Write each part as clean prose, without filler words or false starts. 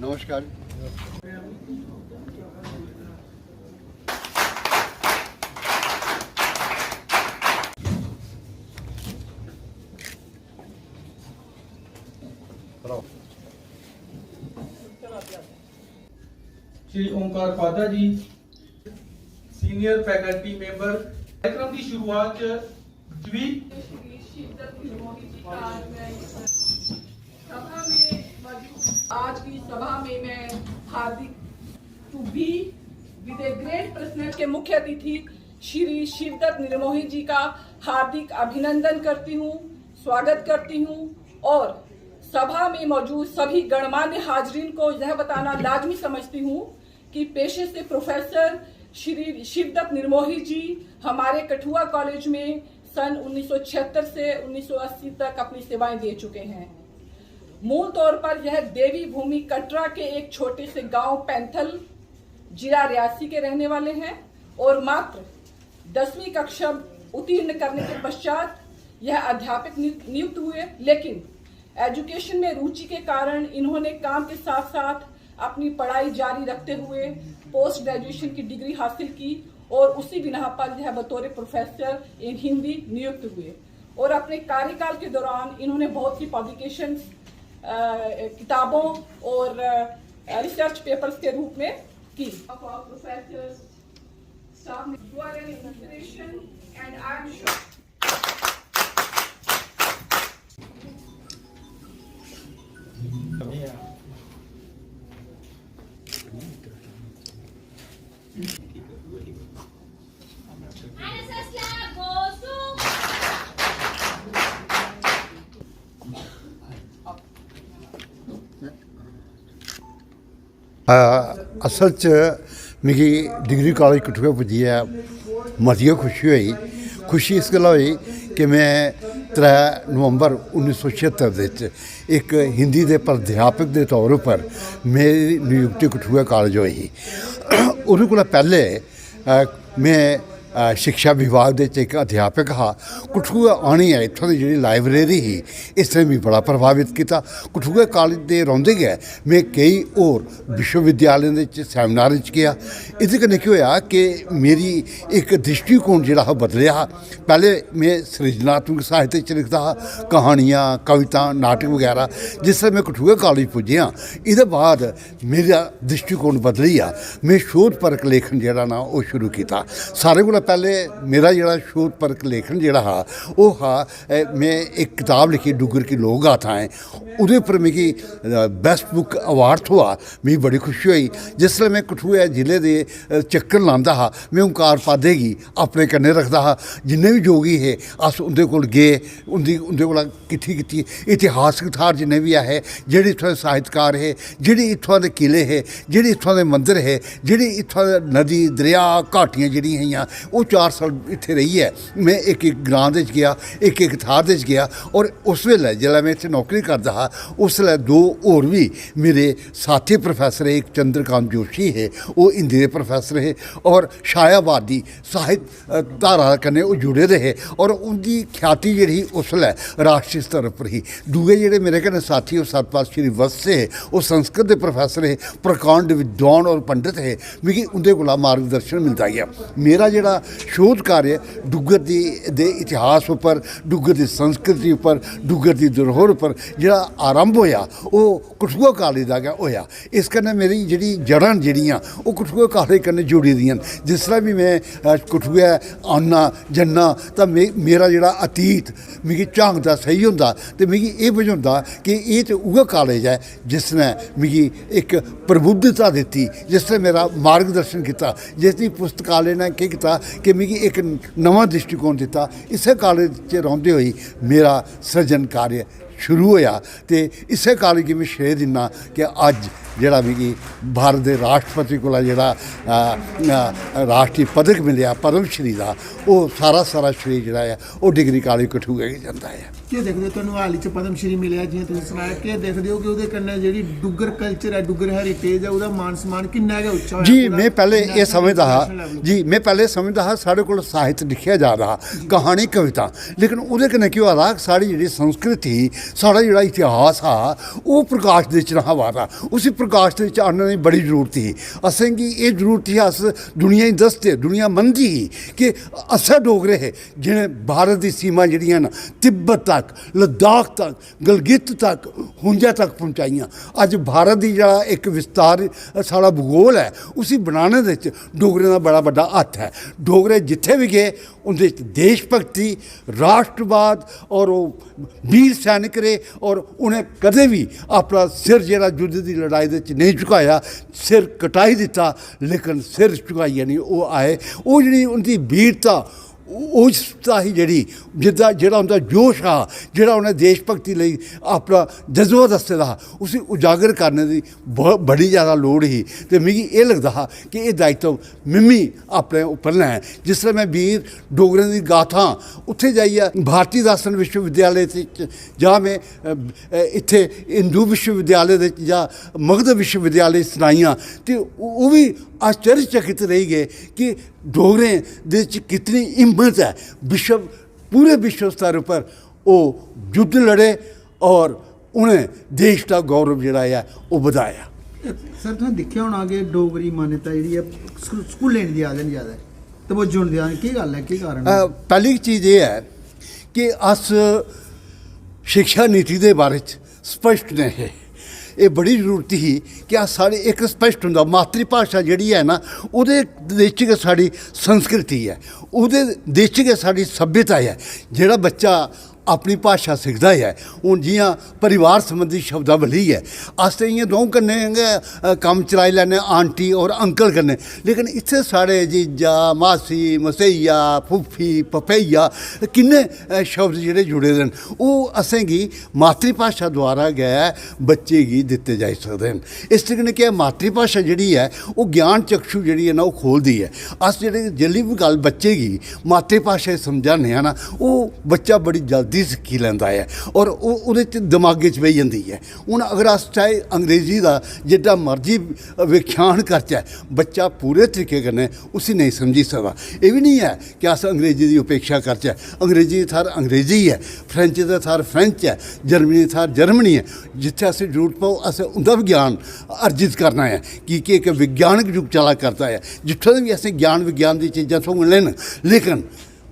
नमस्कार। श्री ओंकार पादा जी senior faculty member कार्यक्रम की शुरुआत आज की सभा में मैं हार्दिक to be with a great personal के मुख्य अतिथि श्री शिवदत्त निर्मोही जी का हार्दिक अभिनंदन करती हूँ, स्वागत करती हूँ और सभा में मौजूद सभी गणमान्य हाजरीन को यह बताना लाजमी समझती हूँ कि पेशे से प्रोफेसर श्री शिवदत्त निर्मोही जी हमारे कठुआ कॉलेज में सन 1976 से 1980 तक अपनी सेवाएं दे चुके हैं। मूल तौर पर यह देवी भूमि कटरा के एक छोटे से गांव पैंथल जिला रियासी के रहने वाले हैं और मात्र 10वीं कक्षा उत्तीर्ण करने के पश्चात यह अध्यापक नियुक्त हुए, लेकिन एजुकेशन में रुचि के कारण इन्होंने काम के साथ साथ अपनी पढ़ाई जारी रखते हुए पोस्ट ग्रेजुएशन की डिग्री हासिल की और उसी बिना पर यह बतौर प्रोफेसर इन हिंदी नियुक्त हुए और अपने कार्यकाल के दौरान इन्होंने बहुत सी पब्लिकेशंस किताबों और रिसर्च पेपर्स के रूप में की। असल च मिगी डिग्री कॉलेज कठुआ पुज्जियै मती खुशी हुई। खुशी इस गल्ला हुई कि मैं 3 नवंबर 1976 एक हिंदी के प्राध्यापक के तौर पर मेरी नियुक्ति कठुआ कॉलेज हुई। उस कोला पहले मैं शिक्षा विभाग के एक अध्यापक हाँ। कठुआ आनी है इतों की जी लाइब्रेरी ही इसने भी बड़ा प्रभावित किया। कठुआ कॉलेज के रौंदे गए मैं कई और विश्वविद्यालयों के सैमीनार गया। इस कन्नै क्या होया कि मेरी एक दृष्टिकोण जोड़ा बदलिया। पहले मैं सृजनात्मक साहित्य च लिखता हा, कहानियाँ कविता नाटक वगैरह। जिससे मैं कठुआ कॉलेज पुज्जिया ये बाद मेरा दृष्टिकोण बदली आ। मैं शोध परक लेखन जोड़ा ना वो शुरू किया। सारे को पहले मेरा जोड़ा शोध परक लेखन जोड़ा हा वो हा मैं एक किताब लिखी डुग्गर की लोक गाथाएं। उहदे पर मिगी बेस्ट बुक अवार्ड थोआ। मिगी बड़ी खुशी हुई। जिसले मैं कठुआ जिले के चक्कर लांदा हा मैं ओंकार पादे गी अपने कन्ने रखता हा। जिन्ने भी जोगी है अस उंदे कोल गए, उंदे कोला किट्ठी कीती। इतिहासक थाहर जिन्ने भी है, जेह्ड़े इत्थों दे साहित्यकार है, जेह्ड़े इत्थों दे किले है, जेह्ड़े इत्थों दे मंदिर है, जेह्ड़े इत्थों दे नदी दरिया घाटियां जेह्ड़ियां हियां वो 4 साल इत्थे रही है। मैं एक एक ग्रां दे गया, एक एक थाहर दे गया और उस वेले जिसलै मैं इत्थे नौकरी करदा हा उसलै 2 होर भी मेरे साथी प्रोफैसर एक चंद्रकांत जोशी है वो हिंदी के प्रोफैसर है और शायाबादी साहित्य धारा कन्नै वो जुड़े रहे और उनकी ख्याति जी उसलै राष्ट्रीय स्तर पर ही। दूए जेह्ड़े मेरे कन्नै साथी सतपाल श्रीवत्स है वो संस्कृत के प्रोफैसर है, प्रकांड विद्वान और पंडित है। मिगी उंदे कोला मार्गदर्शन मिलता गया। मेरा जोड़ा शोध कार्य डुग्गर दे इतिहास उपर, डुग्गर की संस्कृति उपर, डुग्गर की धरोहर उपर जोड़ा आरंभ होया वो कठुआ कॉलेज का होया। इस करने मेरी जी जड़ां जड़ियाँ वो कठुआ कॉलेज कन्नै जुड़ी दियां। जिसलै भी मैं कठुआ आना जन्ना तो मेरा जोड़ा अतीत मिगी झांकदा सही होंदा तो मिगी ये बझांदा कि ये तो उ'ऐ कॉलेज है जिसने मिगी एक प्रबुद्धता दी, जिसने मेरा मार्गदर्शन किया, जिसकी पुस्तकालय ने क्या किया कि मिगी एक नवा दृष्टिकोण दिता। इस कॉलेज च रौंदे होई मेरा सृजन कार्य शुरू होया तो इस कॉलेज की मैं श्रेय दिना कि अज जोड़ा मिगी भारत के राष्ट्रपति को जोड़ा राष्ट्रीय पदक मिलया पद्मश्री का वो सारा श्रेय जोड़ा है वो डिग्री कॉलेज कठुआ के जाता है। क्या देखते हो तुहानू हाल च पद्मश्री मिले जिवें तुसीं सुनाया, क्या देखते हो कि उहदे कन्नै जिहड़ी डुग्गर कल्चर है डुग्गर हैरीटेज है उहदा मान सम्मान किन्ना गै उच्चा होया? जी मैं पहले ये समझदा हा जी मैं पहले समझदा हा साढ़े कोल साहित्य लिखिया जा रहा कहानी कविता, लेकिन उहदे कन्नै केह् होआ दा साढ़ी जिहड़ी संस्कृति साढ़ा जिहड़ा इतिहास हा वो प्रकाश दे च रहा वा दा। उसी प्रकाश दे विच आने की बड़ी जरूरत ही। असें गी ये जरूरत ही, अस दुनिया ही दसदे, दुनिया मनदी ही कि अस डोगरे हे जिन्हें भारत की सीमा जड़ियां न तिब्बत तक, लद्दाख तक, गलगित तक, हुंजा तक पहुँचाइयाँ। अज भारत की जड़ा एक विस्तार साड़ा भूगोल है उसी बनाने दे विच डोगरें दा बड़ा बड़ा हत्थ है। डोगरे जिथे भी गए उनके देश भगती, राष्ट्रवाद और वो वीर सैनिक रहे और उन्हें कदे भी अपना सिर जरा युद्ध की लड़ाई दे नहीं झुकाया, सिर कटाई दिता लेकिन सिर झुकाइया नहीं वो आए। वो जी उनकी वीरता उसता ही जी जिदा जोड़ा उनका जोश आ जोड़ा उन्हें देश भगती लई अपना जज्बा दस्से दा उसी उजागर करने की बड़ी ज़्यादा लोड़ ही। तो मिगी ये लगता हा कि ये दायित्व मिमी अपने उपर लें। जिसलै मैं वीर डोगरें की गाथा उत्थे जाइए भारती दासन विश्वविद्यालय जां मैं इत्थे हिंदू विश्वविद्यालय या मगध विश्वविद्यालय सुनाइयां तो वो भी आश्चर्यचकित रही गए कि डोगरें दे कितनी हिम्मत है। विश्व पूरे विश्व स्तर पर वो युद्ध लड़े और उन्हें देश का गौरव जड़ा है वो बढ़ाया। सर तुसें दिक्खेआ होना कि डोगरी मान्यता जी है स्कूलें दी आदन ज़्यादा है तवज्जो नहीं देआ की गल है की कारण है? पहली चीज़ ये है कि अस शिक्षा नीति के बारे स्पष्ट नहीं है। ये बड़ी जरूरत ही कि अस साढ़े एक स्पष्ट होंदा मातृभाषा जिहड़ी है ना उहदे देश च गै साड़ी संस्कृति है, उहदे देश च गै साड़ी सभ्यता है। जिहड़ा बच्चा अपनी भाषा सिखदा है हूँ जियां परिवार संबंधी शब्दावली है अस तो इयां दौं कन्नै गै कम्म चलाई लैने आंटी और अंकल कन्नै, लेकिन इत्थे साढ़े जीजा मासी मसैया फुफ्फी पपैया किन्ने शब्द जेह्ड़े जुड़े दे न ओह् असें गी मातृभाषा द्वारा गै बच्चे गी दित्ते जाई सकदे न। इस कन्नै क्या मातृभाषा जेह्ड़ी है ओह् ज्ञान चक्षु जेह्ड़ी है ना ओह् खोलदी है। अस जेह्ड़े जेल्ली बी गल्ल बच्चे गी मातृभाषा समझाने आं ना ओह् बच्चा बड़ी जल्दी सिक्खी लैंदा है और ओह्दे च दमागे च बेही जंदी है। हुण अगर अस चाहे अंग्रेजी का जिड्डा मर्जी व्याख्यान करचै बच्चा पूरे तरीके कन्नै उसी नहीं समझी सकदा। ये भी नहीं है कि अस अंग्रेजी की उपेक्षा करचै, अंग्रेजी थार अंग्रेजी है, फ्रेंच दे थार फ्रेंच है, जर्मनी थार जर्मनी है। जिथे असें जरूरत पाओ असें उंदा भी ज्ञान अर्जित करना है कि एक विज्ञानक युग चला करता है जित्थों भी असें ज्ञान विज्ञान की चीज़ां थोह्न लेन लेकिन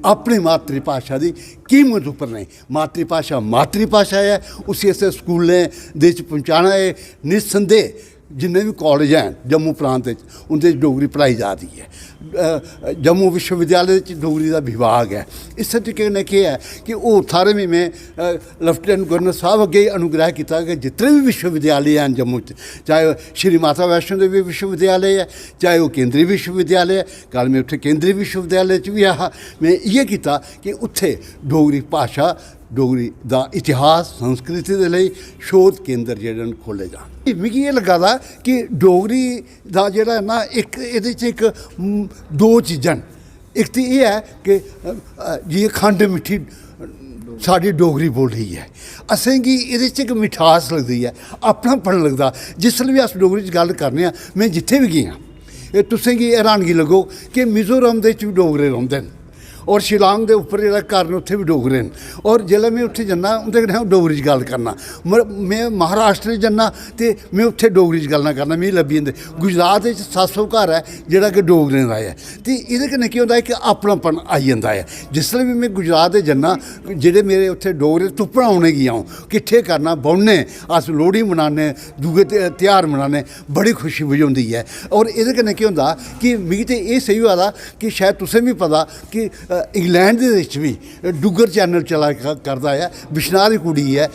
अपनी मातृभाषा की कीमत उपर नहीं। मातृभाषा है उसी असें स्कूलें दे पहुँचाना है। निसंदेह जिन्ने भी कॉलेज हैं जम्मू प्रांत उनके डोगरी पढ़ाई जा रही है। जम्मू विश्वविद्यालय डोगरी का विभाग है। इस तरीके ने क्या है कि वो थारे में मैं लेफ्टिनेंट गवर्नर साहब अगे अनुग्रह किया कि जितने भी विश्वविद्यालय हैं जम्मू चाहे श्री माता वैष्णो देवी विश्वविद्यालय है चाहे वो केंद्रीय विश्वविद्यालय है। कल मैं उत्थे केंद्रीय विश्वविद्यालय भी आया मैं ये किया कि उत्थे डोगरी भाषा डोगरी का इतिहास संस्कृति के लिए शोध केंद्र जेह्ड़े खोले जान। मिगी ये लगा था कि डोगरी का जेह्ड़ा ना एक इहदे च एक दो चीज़ां एक तो ये है कि जियां खंड मिट्ठी साड़ी डोगरी बोली है असें गी इहदे च एक मिठास लगदी है अपनापन लगदा। जिसलै भी अस डोगरी च गल्ल करने मैं जिथे भी गया तुसें गी हैरानगी लगो कि मिजोरम दे च भी डोगरे रौंह्दे न और शिलांग के उपर जो घर न उत्थे भी डोगरे न और जिसलै मैं उत्थे जन्ना उंदे कन्नै डोगरी च गल्ल करना। मैं महाराष्ट्र जन्ना तो मैं उत्थे डोगरी च गल्लां करना मिगी लब्भी जंदे। गुजरात 700 घर है जिहड़ा कि डोगरें दा है तो इहदे कन्नै केह् होंदा है कि अपनापन आई जंदा है। जिसलै भी मैं गुजरात जन्ना जेह्ड़े मेरे उत्थे डोगरे धुप्पड़ औने गी आऊं किट्ठे करना बौह्ने अस लोहड़ी मनाने दूए त्यौहार मनाने बड़ी खुशी बझोंदी है। और इहदे कन्नै केह् होंदा कि मिगी ते एह् सेही होआ दा कि शायद तुसें भी पता कि इंग्लैंड दे विच भी डुग्गर चैनल चला करदा है बिश्नाह दी कुड़ी है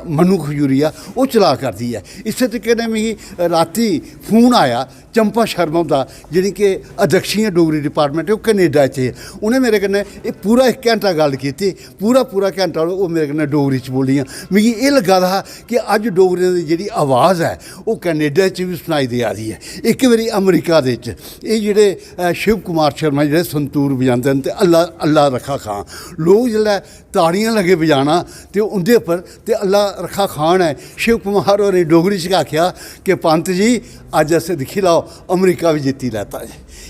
मनु खजूरिया वो चला करदी है। इस तरीके ने मिगी राती फोन आया चंपा शर्मा दा जिहड़ी कि अध्यक्षी डोगरी डिपार्टमेंट है कनेडा च उन्हें मेरे कन्नै पूरा 1 घंटा गल की पूरा घंटा वो मेरे कन्नै डोगरी च बोलियां। मिगी ये लगा था कि अज डोगरें दी जिहड़ी आवाज़ है वो कनेडा च भी सुनाई देआ रही है। एक बारी अमरीका दे च ये जिहड़े शिव कुमार शर्मा जिहड़े संतूर बजांदे न ते अल्लाह रखा खान लोग जिसलै ताड़ियां लगे बजाना ते उंदे उप्पर ते अल्लाह रखा खान है शिव कुमार होरें डोगरी च आख्या कि पंत जी अज असें दिक्खी लैओ अमरीका भी जित्ती लैता है।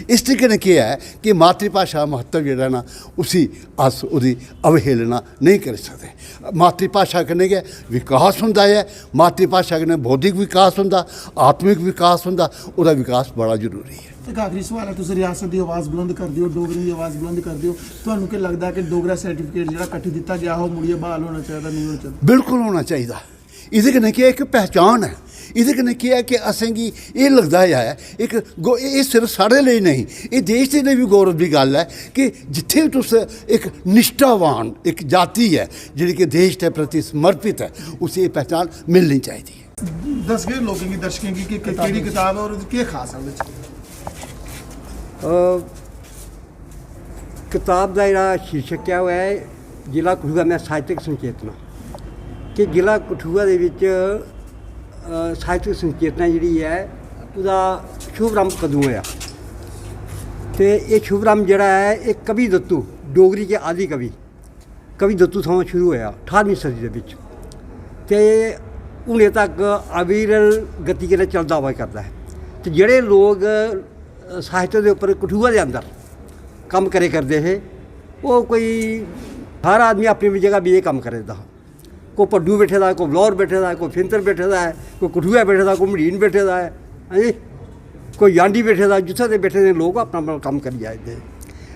इस तरीके ने केह् है कि मातृभाषा महत्व जेह्ड़ा ना उसी अस ओह्दी अवहेलना नहीं करी सकदे। मातृभाषा कन्नै गै विकास होंदा है, मातृभाषा कन्नै बौद्धिक विकास होंदा, आत्मिक विकास होंदा, ओह्दा विकास बड़ा जरूरी है। एक आखिरी सवाल है, तुम रियासत की आवाज़ बुलंद कर दियो, डोगरी की आवाज़ बुलंद कर दियो, ਤੁਹਾਨੂੰ ਕੀ ਲੱਗਦਾ कि डोगरा सर्टिफिकेट ਜਿਹੜਾ ਕੱਟ ਦਿੱਤਾ ਗਿਆ ਉਹ ਮੁੜੀਏ बहाल होना चाहिए नहीं होना चाहिए? बिल्कुल होना चाहिए। ਇਹਦੇ कन्नै केह् है कि पहचान है, ਇਹਦੇ कन्नै केह् है कि असेंगी एह् लगदा है एक एह् सिर्फ साढ़े लेई नहीं, एह् देश दे लेई भी गौरव दी गल्ल है कि जित्थे भी तुस एक निष्ठावान एक जाति है जिहड़ी कि देश दे प्रति समर्पित है उसी एह् पहचान मिलनी चाहिदी है। दसगे लोगों की दर्शकों की कि केड़ी किताब है और क्या खास है ਉਹਦੇ ਚ? किताब का ਜਿਹੜਾ शीर्षक है वो है जिला कठुआ में ਸਾਹਿਤਕ ਸੰਚੇਤਨਾ कि जिला कठुआ ਦੇ ਵਿੱਚ ਸਾਹਿਤਕ ਸੰਚੇਤਨਾ ਜਿਹੜੀ ਹੈ ਉਹਦਾ ਸ਼ੁਭਰੰਭ ਕਦੋਂ ਹੋਇਆ ਤੇ ਇਹ ਸ਼ੁਭਰੰਭ ਜਿਹੜਾ ਹੈ ਇਹ ਕਵੀ ਦੱਤੂ ਡੋਗਰੀ के आदि कवि ਦੱਤੂ ਤੋਂ ਸ਼ੁਰੂ ਹੋਇਆ 18ਵੀਂ ਸਦੀ ਦੇ ਵਿੱਚ ਤੇ ਹੁਣੇ ਤੱਕ ਅਵਿਰਲ ਗਤੀ ਨਾਲ ਚੱਲਦਾ ਹੋਇਆ ਕਰਦਾ ਹੈ। ਤੇ ਜਿਹੜੇ ਲੋਕ ਸਾਹਿਤ ਦੇ ਉੱਪਰ ਕਠੂਆ ਦੇ ਅੰਦਰ ਕੰਮ करे करते है वो कोई हर आदमी अपनी अपनी जगह भी ये काम करता। कोई पड्डू बैठे दा, कोई बलौर बैठे दा, कोई फिंतर बैठे दा है, कोई कठुआ बैठे दा, कोई मड़ीन बैठे दा है, हाँ जी, कोई यांडी बैठे दा, जित्थे दे बैठे दे लोग अपना अपना काम करी जाते।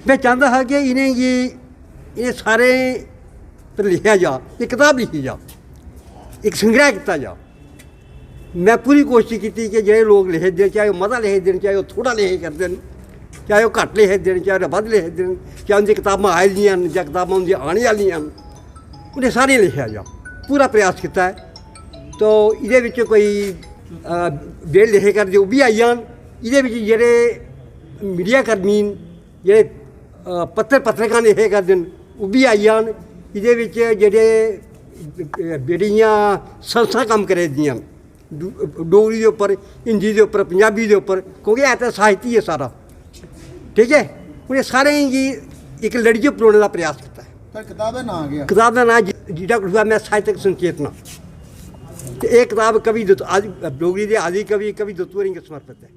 मैं चाहता हा कि इन्हें ये सारे पर लिखा जा, एक किताब लिखी जा, एक संग्रह किया जा। मैं पूरी कोशिश की कि जो लोग लिखे देन, चाहे वो मता लिखे देन, चाहे वो थोड़ा लिखे कर देन, चाहे वो घट लिखे देन, चाहे वो वध लिखे देन, चाहे उनकी किताबां आई दियां या किताबां उनकी आने वाली उन्हें सारे लिखा जा, पूरा प्रयास किया है। तो ये कोई बेल लिखे कर जो भी आई जान, ये जेडे मीडिया कर्मी जे पत्रकार लिखे कर देन वो भी आई जान, ये जेडे बेड़ियाँ संस्था काम करे दियां डोगरी के उपर, हिंदी के उपर, पंजाबी के उपर, क्योंकि है तो साहित्य है सारा, ठीक है। उन्हें सारे ही एक लड़ियों परोने का प्रयास किया है। किताब का नाम गया, किताब का नाम जिला कठुआ में ਸਾਹਿਤਕ संचेतना। तो एक किताब कवि दत्तू डोगरी के आदि कवि दत्तू होरें गी समर्पित है।